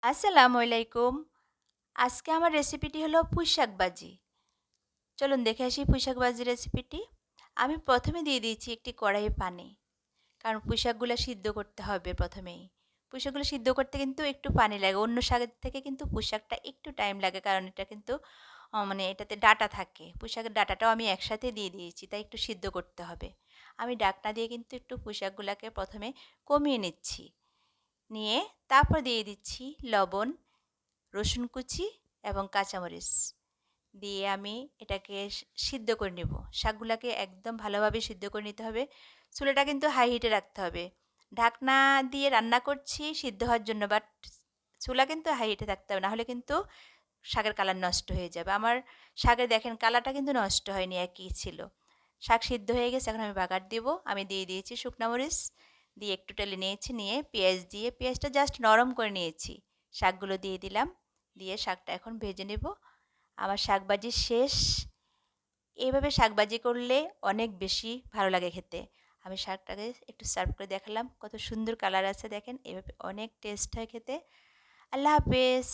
আসসালামু আলাইকুম। আজকে আমার রেসিপিটি হলো পুঁইশাক ভাজি। চলুন দেখে আসি পুঁইশাক ভাজির রেসিপিটি। আমি প্রথমে দিয়ে দিয়েছি একটি কড়াইয়ে পানি। কারণ পুঁইশাকগুলো সিদ্ধ করতে হবে প্রথমেই। পুঁইশাকগুলো সিদ্ধ করতে কিন্তু একটু পানি লাগে। অন্য শাকের থেকে কিন্তু পুঁইশাকটা একটু টাইম লাগে কারণ এটা কিন্তু মানে এটাতে ডাঁটা থাকে। পুঁইশাকের ডাঁটাটাও আমি একসাথে দিয়ে দিয়েছি তাই একটু সিদ্ধ করতে হবে। আমি ঢাকনা দিয়ে কিন্তু একটু পুঁইশাকগুলাকে প্রথমে কমিয়ে নিচ্ছি। নিয়ে তারপর দিয়ে দিচ্ছি লবণ, রসুন কুচি এবং কাঁচামরিচ দিয়ে আমি এটাকে সিদ্ধ করে নেব। শাকগুলাকে একদম ভালোভাবে সিদ্ধ করে নিতে হবে। চুলাটা কিন্তু হাই হিটে রাখতে হবে। ঢাকনা দিয়ে রান্না করছি সিদ্ধ হওয়ার জন্য, বাট চুলা কিন্তু হাই হিটে থাকতে হবে, নাহলে কিন্তু শাকের কালার নষ্ট হয়ে যাবে। আমার শাকের দেখেন কালারটা কিন্তু নষ্ট হয়নি, একই ছিল। শাক সিদ্ধ হয়ে গেছে, এখন আমি বাগার দেবো। আমি দিয়ে দিয়েছি শুকনা মরিচ, দিয়ে একটু টেলে নিয়েছি, নিয়ে পেঁয়াজ দিয়ে পেঁয়াজটা জাস্ট নরম করে নিয়েছি। শাকগুলো দিয়ে দিলাম, দিয়ে শাকটা এখন ভেজে নেব। আমার শাকভাজি শেষ। এইভাবে শাকভাজি করলে অনেক বেশি ভালো লাগে খেতে। আমি শাকটাকে একটু সার্ভ করে দেখালাম, কত সুন্দর কালার আছে দেখেন। এভাবে অনেক টেস্ট হয় খেতে। আল্লাহ হাফেজ।